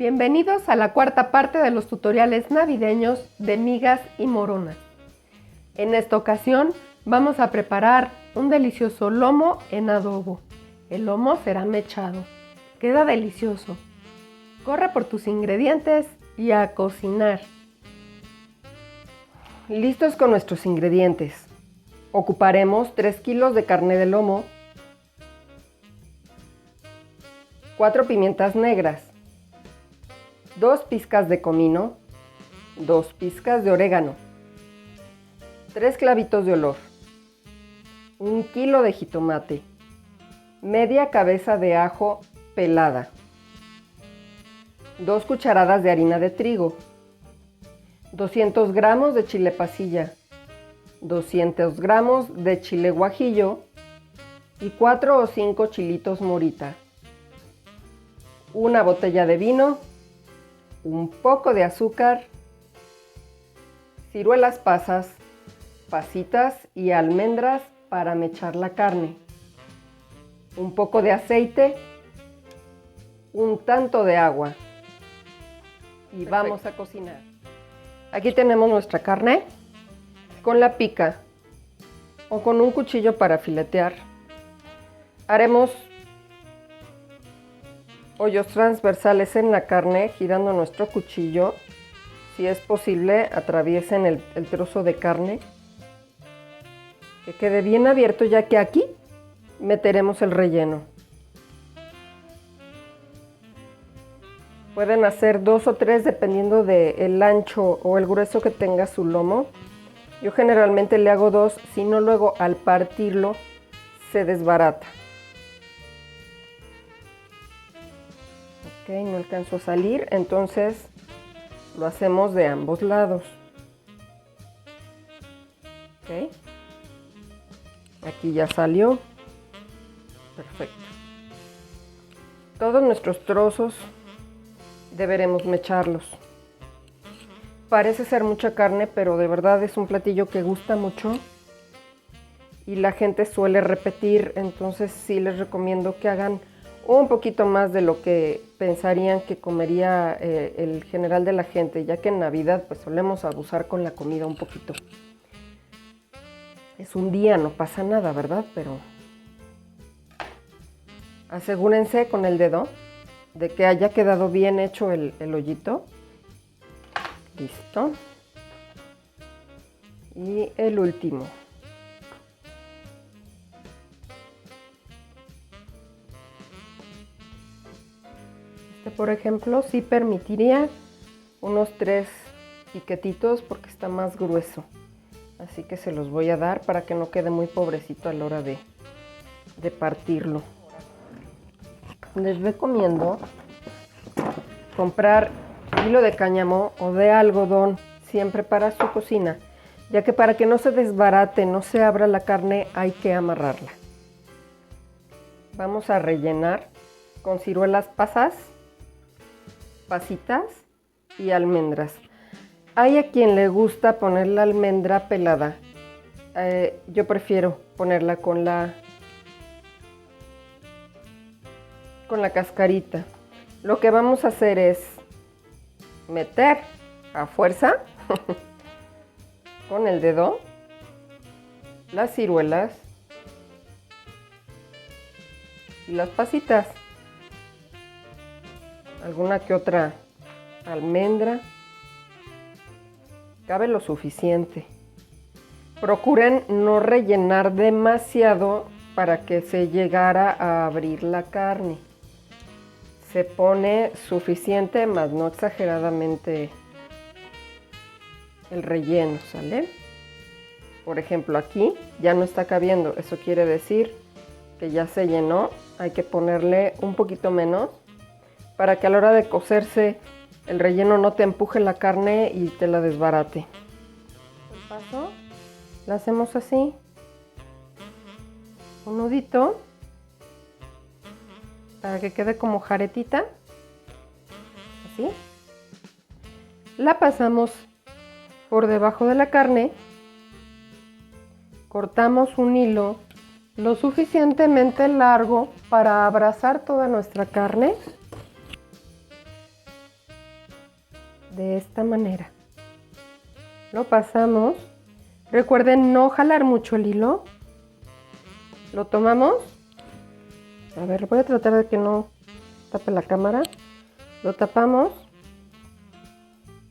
Bienvenidos a la cuarta parte de los tutoriales navideños de migas y moronas. En esta ocasión vamos a preparar un delicioso lomo en adobo. El lomo será mechado. Queda delicioso. Corre por tus ingredientes y a cocinar. Listos con nuestros ingredientes. Ocuparemos 3 kilos de carne de lomo, 4 pimientas negras, 2 pizcas de comino, 2 pizcas de orégano, 3 clavitos de olor, 1 kilo de jitomate, media cabeza de ajo pelada, 2 cucharadas de harina de trigo, 200 gramos de chile pasilla, 200 gramos de chile guajillo y 4 o 5 chilitos morita, una botella de vino, un poco de azúcar, ciruelas pasas, pasitas y almendras para mechar la carne, un poco de aceite, un tanto de agua y vamos a cocinar. Aquí tenemos nuestra carne con la pica o con un cuchillo para filetear. Haremos hoyos transversales en la carne girando nuestro cuchillo. Si es posible, atraviesen el trozo de carne, que quede bien abierto, ya que aquí meteremos el relleno. Pueden hacer 2 o 3 dependiendo del ancho o el grueso que tenga su lomo. Yo generalmente le hago 2, si no luego al partirlo se desbarata. Ok, no alcanzó a salir, entonces lo hacemos de ambos lados. Ok, aquí ya salió. Perfecto. Todos nuestros trozos deberemos mecharlos. Parece ser mucha carne, pero de verdad es un platillo que gusta mucho y la gente suele repetir, entonces sí les recomiendo que hagan un poquito más de lo que pensarían que comería el general de la gente, ya que en Navidad pues solemos abusar con la comida un poquito. Es un día, no pasa nada, ¿verdad? Pero asegúrense con el dedo de que haya quedado bien hecho el hoyito. Listo. Y el último. Por ejemplo, sí permitiría unos 3 piquetitos porque está más grueso, así que se los voy a dar para que no quede muy pobrecito a la hora de partirlo. Les recomiendo comprar hilo de cáñamo o de algodón siempre para su cocina, ya que para que no se desbarate, no se abra la carne, hay que amarrarla. Vamos a rellenar con ciruelas pasas, pasitas y almendras. Hay a quien le gusta poner la almendra pelada. Yo prefiero ponerla con la cascarita. Lo que vamos a hacer es meter a fuerza con el dedo las ciruelas y las pasitas. Alguna que otra almendra. Cabe lo suficiente. Procuren no rellenar demasiado para que se llegara a abrir la carne. Se pone suficiente, más no exageradamente el relleno, ¿sale? Por ejemplo, aquí ya no está cabiendo. Eso quiere decir que ya se llenó. Hay que ponerle un poquito menos, para que a la hora de cocerse el relleno no te empuje la carne y te la desbarate. El paso, la hacemos así, un nudito, para que quede como jaretita, así. La pasamos por debajo de la carne, cortamos un hilo lo suficientemente largo para abrazar toda nuestra carne. de esta manera. Lo pasamos. Recuerden no jalar mucho el hilo. Lo tomamos. A ver, voy a tratar de que no tape la cámara. Lo tapamos.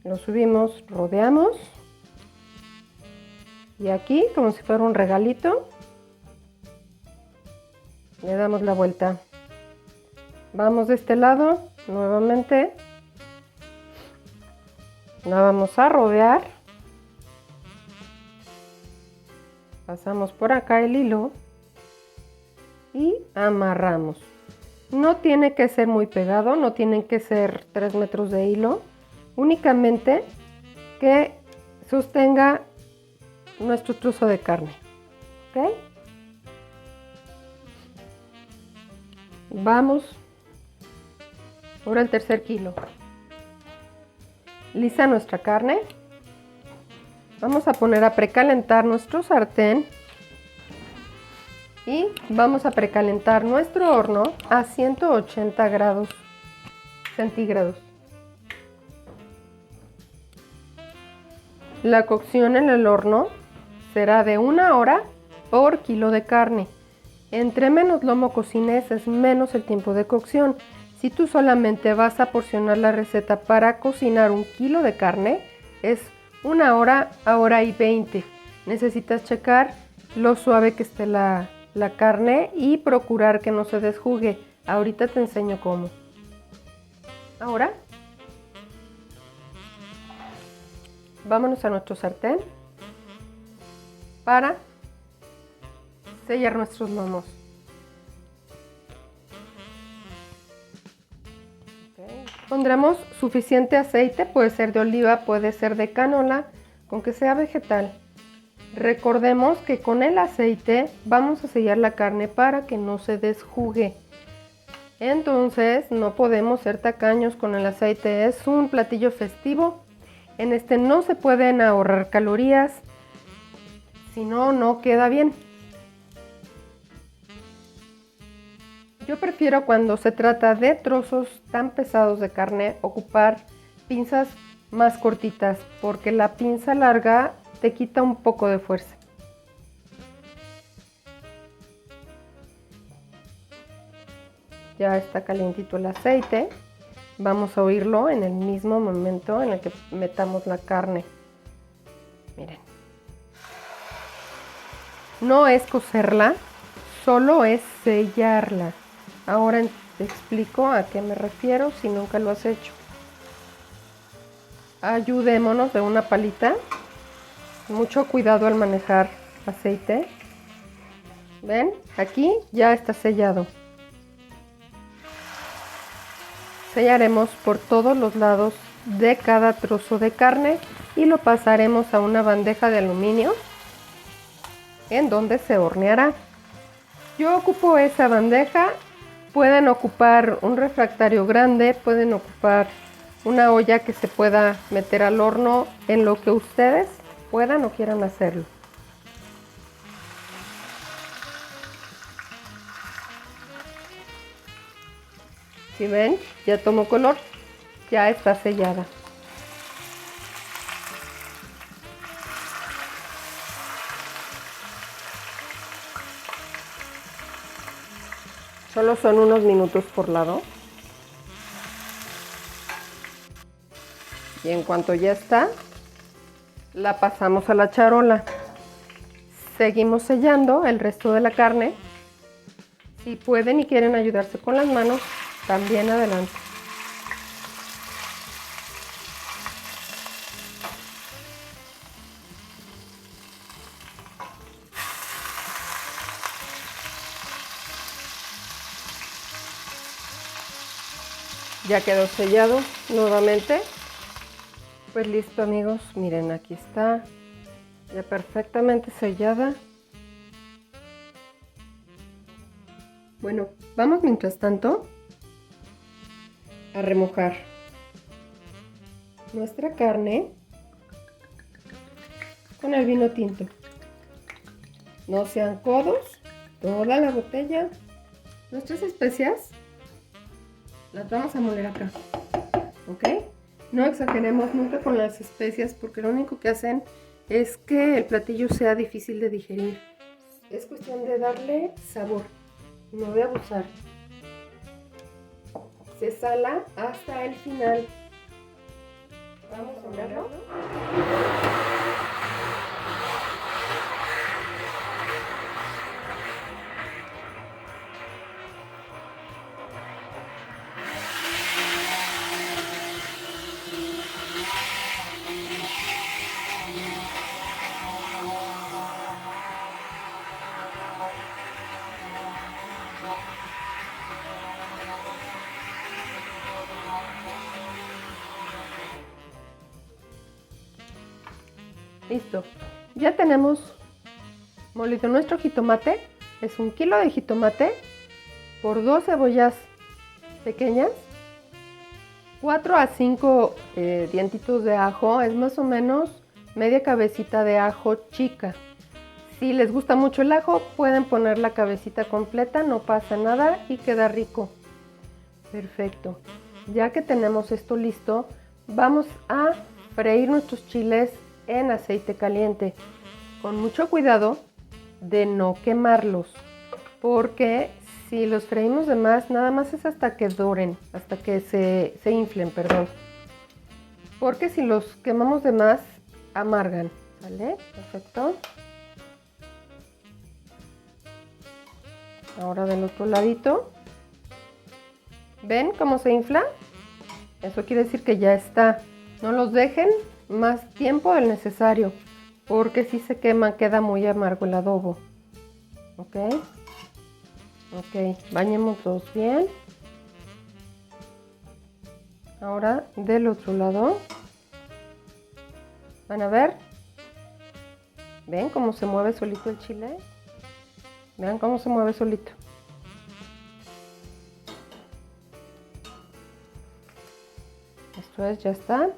Lo subimos, rodeamos. Y aquí, como si fuera un regalito, le damos la vuelta. Vamos de este lado, nuevamente. La vamos a rodear. Pasamos por acá el hilo y amarramos. No tiene que ser muy pegado, no tienen que ser 3 metros de hilo, únicamente que sostenga nuestro trozo de carne. ¿Ok? Vamos por el tercer kilo. Lista nuestra carne. Vamos a poner a precalentar nuestro sartén y vamos a precalentar nuestro horno a 180 grados centígrados. La cocción en el horno será de 1 hora por kilo de carne. Entre menos lomo cocines es menos el tiempo de cocción. Si tú solamente vas a porcionar la receta para cocinar 1 kilo de carne, es 1 hora a hora y 20. Necesitas checar lo suave que esté la carne y procurar que no se desjugue. Ahorita te enseño cómo. Ahora, vámonos a nuestro sartén para sellar nuestros lomos. Pondremos suficiente aceite, puede ser de oliva, puede ser de canola, con que sea vegetal. Recordemos que con el aceite vamos a sellar la carne para que no se desjugue. Entonces no podemos ser tacaños con el aceite, es un platillo festivo. En este no se pueden ahorrar calorías, si no, no queda bien. Yo prefiero cuando se trata de trozos tan pesados de carne ocupar pinzas más cortitas porque la pinza larga te quita un poco de fuerza. Ya está calientito el aceite. Vamos a oírlo en el mismo momento en el que metamos la carne. Miren. No es cocerla, solo es sellarla. Ahora te explico a qué me refiero si nunca lo has hecho. Ayudémonos de una palita. Mucho cuidado al manejar aceite. ¿Ven? Aquí ya está sellado. Sellaremos por todos los lados de cada trozo de carne y lo pasaremos a una bandeja de aluminio en donde se horneará. Yo ocupo esa bandeja. Pueden ocupar un refractario grande, pueden ocupar una olla que se pueda meter al horno en lo que ustedes puedan o quieran hacerlo. Si ven, ya tomó color, ya está sellada. Solo son unos minutos por lado. Y en cuanto ya está, la pasamos a la charola. Seguimos sellando el resto de la carne. Si pueden y quieren ayudarse con las manos, también adelante. Ya quedó sellado nuevamente. Pues listo, amigos, miren, aquí está ya perfectamente sellada. Bueno, vamos mientras tanto a remojar nuestra carne con el vino tinto. No sean codos, toda la botella. Nuestras especias las vamos a moler acá, ¿ok? No exageremos nunca con las especias porque lo único que hacen es que el platillo sea difícil de digerir. Es cuestión de darle sabor, no de abusar. Se sala hasta el final. Vamos a verlo. Listo. Ya tenemos molido nuestro jitomate. Es 1 kilo de jitomate por 2 cebollas pequeñas, 4 a 5 dientitos de ajo. Es más o menos media cabecita de ajo chica. Si les gusta mucho el ajo, pueden poner la cabecita completa, no pasa nada y queda rico. Perfecto. Ya que tenemos esto listo, vamos a freír nuestros chiles en aceite caliente. Con mucho cuidado de no quemarlos, porque si los freímos de más, nada más es hasta que doren, hasta que se inflen, perdón. Porque si los quemamos de más, amargan. ¿Vale? Perfecto. Ahora del otro ladito. ¿Ven cómo se infla? Eso quiere decir que ya está. No los dejen más tiempo del necesario, porque si se quema queda muy amargo el adobo. ¿Ok? Ok, bañémoslos bien. Ahora del otro lado. ¿Van a ver? ¿Ven cómo se mueve solito el chile? Vean cómo se mueve solito. Esto es, ya está.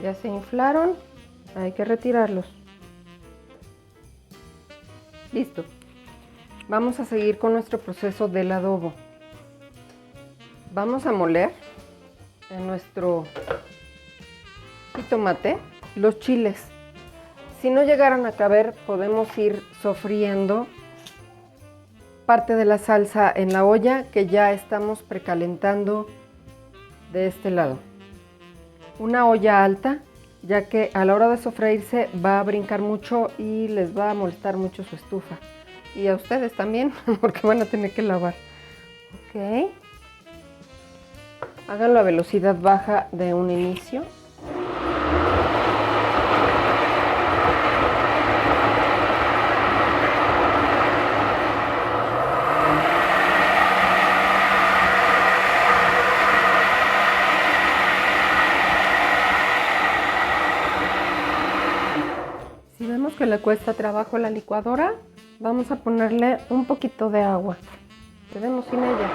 Ya se inflaron, hay que retirarlos. Listo. Vamos a seguir con nuestro proceso del adobo. Vamos a moler en nuestro jitomate los chiles. Si no llegaron a caber, podemos ir sofriendo parte de la salsa en la olla que ya estamos precalentando de este lado. Una olla alta, ya que a la hora de sofreírse va a brincar mucho y les va a molestar mucho su estufa. Y a ustedes también, porque van a tener que lavar. Ok. Háganlo a velocidad baja de un inicio. Si vemos que le cuesta trabajo la licuadora, vamos a ponerle un poquito de agua. Quedemos sin ella.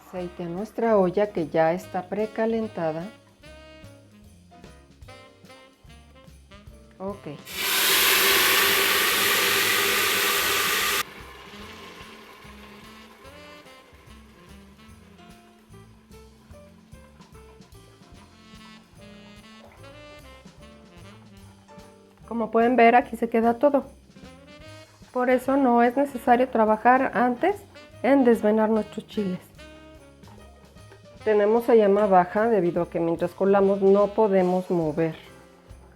Aceite a nuestra olla que ya está precalentada. Ok. Como pueden ver, aquí se queda todo. Por eso no es necesario trabajar antes en desvenar nuestros chiles. Tenemos a llama baja debido a que mientras colamos no podemos mover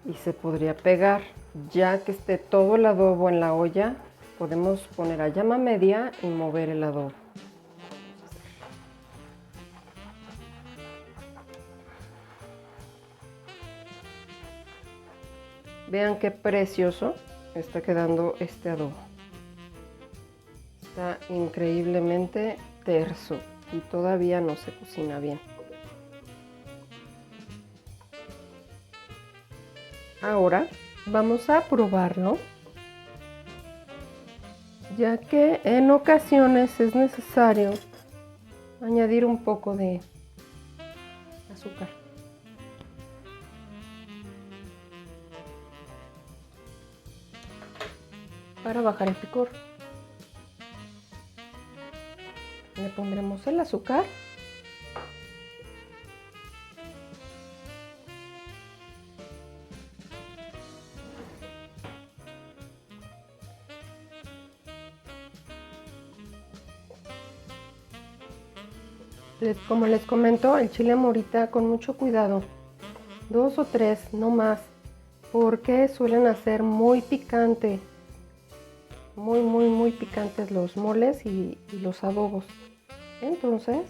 y se podría pegar. Ya que esté todo el adobo en la olla, podemos poner a llama media y mover el adobo. Vean qué precioso está quedando este adobo. Está increíblemente terso y todavía no se cocina bien. Ahora vamos a probarlo. ya que en ocasiones es necesario añadir un poco de azúcar. Para bajar el picor. Le pondremos el azúcar. Como les comento, el chile morita con mucho cuidado, 2 o 3, no más, porque suelen hacer muy picante, muy picantes los moles y los adobos. Entonces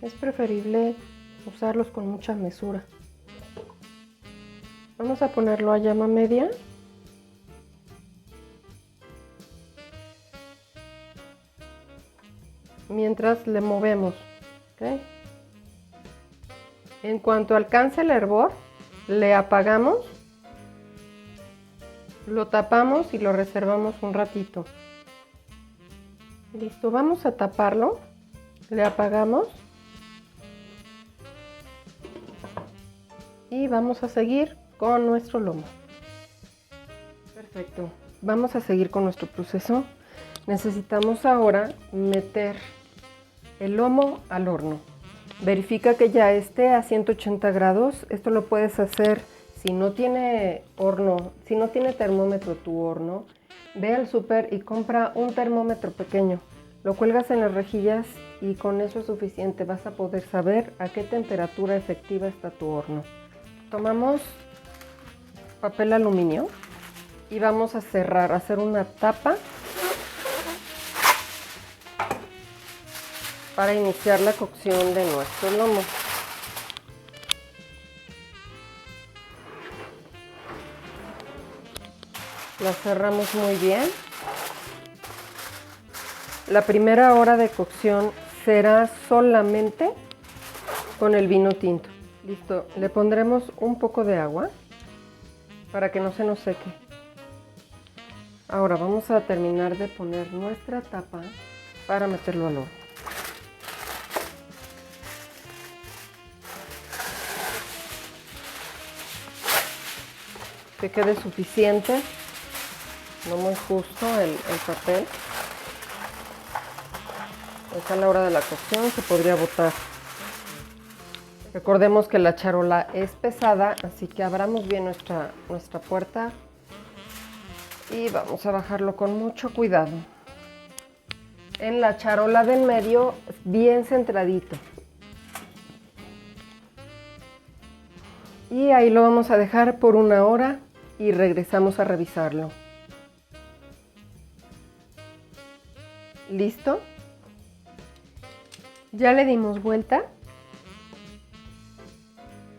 es preferible usarlos con mucha mesura. Vamos a ponerlo a llama media. Mientras le movemos. ¿Okay? En cuanto alcance el hervor, le apagamos, lo tapamos y lo reservamos un ratito. Listo, vamos a taparlo, le apagamos y vamos a seguir con nuestro lomo. Perfecto, vamos a seguir con nuestro proceso. Necesitamos ahora meter el lomo al horno. Verifica que ya esté a 180 grados. Esto lo puedes hacer si no tiene horno, si no tiene termómetro tu horno. Ve al súper y compra un termómetro pequeño. Lo cuelgas en las rejillas y con eso es suficiente. Vas a poder saber a qué temperatura efectiva está tu horno. Tomamos papel aluminio y vamos a cerrar, a hacer una tapa para iniciar la cocción de nuestro lomo. La cerramos muy bien. La primera hora de cocción será solamente con el vino tinto. Listo, le pondremos un poco de agua para que no se nos seque. Ahora vamos a terminar de poner nuestra tapa para meterlo al horno. Que quede suficiente, no muy justo el papel. Es a la hora de la cocción, se podría botar. Recordemos que la charola es pesada, así que abramos bien nuestra puerta y vamos a bajarlo con mucho cuidado. En la charola de en medio, bien centradito. Y ahí lo vamos a dejar por 1 hora y regresamos a revisarlo. ¿Listo? Ya le dimos vuelta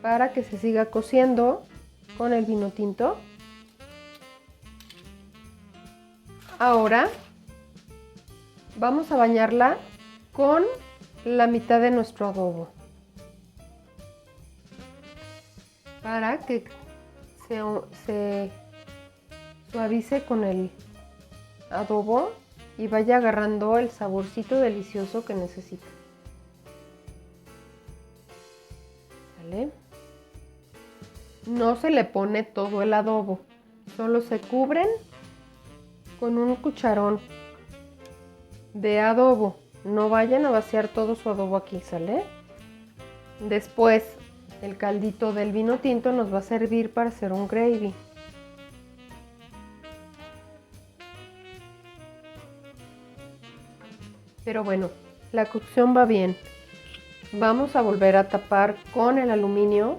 para que se siga cociendo con el vino tinto. Ahora vamos a bañarla con la mitad de nuestro adobo para que se suavice con el adobo y vaya agarrando el saborcito delicioso que necesita. ¿Vale? No se le pone todo el adobo, solo se cubren con un cucharón de adobo. No vayan a vaciar todo su adobo aquí, ¿sale? Después el caldito del vino tinto nos va a servir para hacer un gravy. Pero bueno, la cocción va bien. Vamos a volver a tapar con el aluminio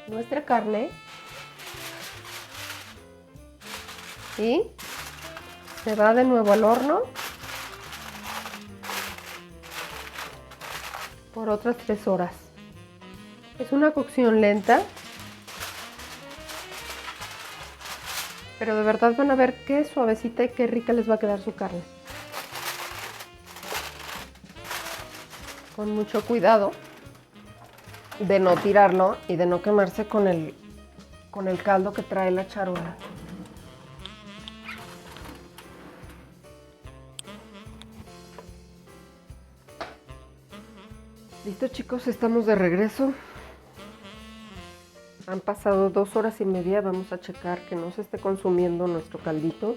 nuestra carne y se va de nuevo al horno por otras 3 horas. Es una cocción lenta, pero de verdad van a ver qué suavecita y qué rica les va a quedar su carne. Con mucho cuidado de no tirarlo y de no quemarse con el caldo que trae la charola. Listo, chicos, estamos de regreso. Han pasado 2 horas y media. Vamos a checar que no se esté consumiendo nuestro caldito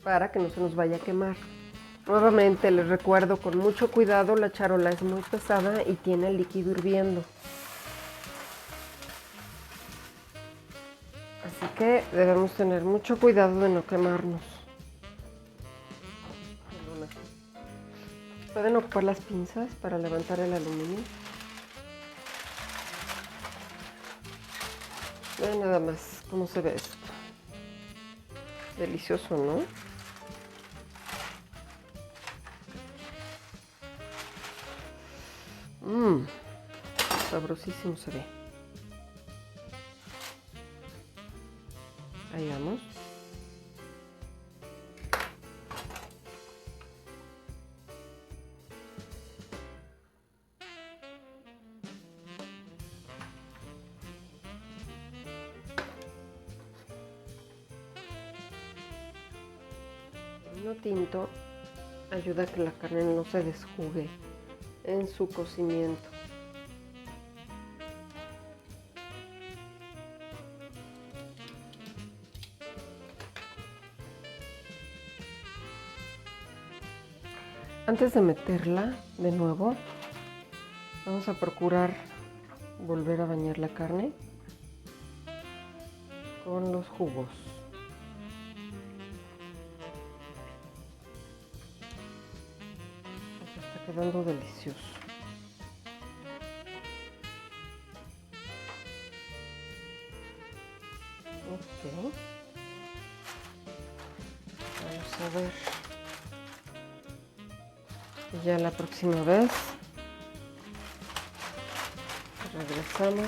para que no se nos vaya a quemar. Nuevamente les recuerdo, con mucho cuidado, la charola es muy pesada y tiene el líquido hirviendo. Así que debemos tener mucho cuidado de no quemarnos. Pueden ocupar las pinzas para levantar el aluminio. Vean nada más cómo se ve esto. Delicioso, ¿no? Sabrosísimo se ve. Ahí vamos. El vino tinto ayuda a que la carne no se desjugue en su cocimiento. Antes de meterla de nuevo, vamos a procurar volver a bañar la carne con los jugos. Está quedando delicioso. Ok. Vamos a ver. Y ya la próxima vez regresamos.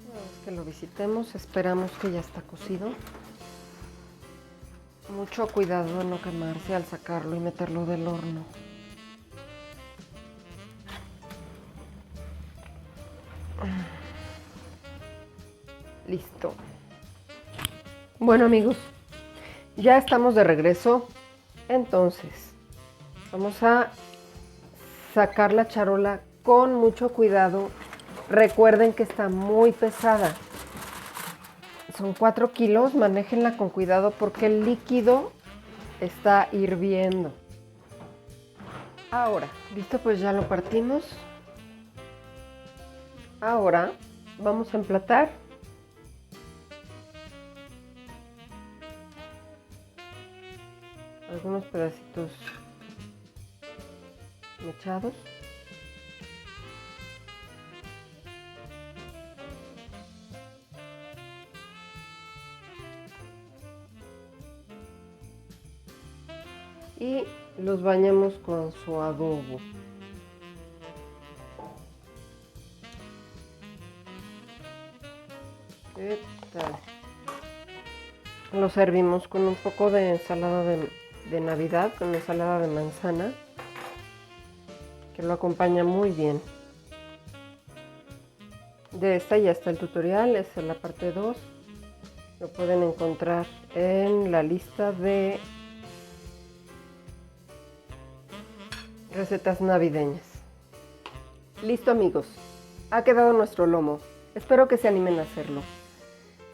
Una vez que lo visitemos, esperamos que ya está cocido. Mucho cuidado de no quemarse al sacarlo y meterlo del horno. Listo. Bueno, amigos, ya estamos de regreso. Entonces, vamos a sacar la charola con mucho cuidado. Recuerden que está muy pesada. Son 4 kilos, manéjenla con cuidado porque el líquido está hirviendo. Ahora, listo, pues ya lo partimos. Ahora vamos a emplatar. Algunos pedacitos mechados. Y los bañamos con su adobo. ¿Qué tal? Lo servimos con un poco de ensalada de Navidad, con ensalada de manzana, que lo acompaña muy bien. De esta ya está el tutorial, esta es la parte 2. Lo pueden encontrar en la lista de recetas navideñas. Listo, amigos, ha quedado nuestro lomo. Espero que se animen a hacerlo.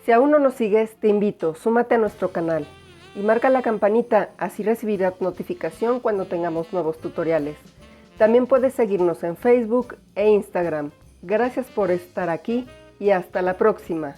Si aún no nos sigues, te invito, súmate a nuestro canal y marca la campanita, así recibirás notificación cuando tengamos nuevos tutoriales. También puedes seguirnos en Facebook e Instagram. Gracias por estar aquí y hasta la próxima.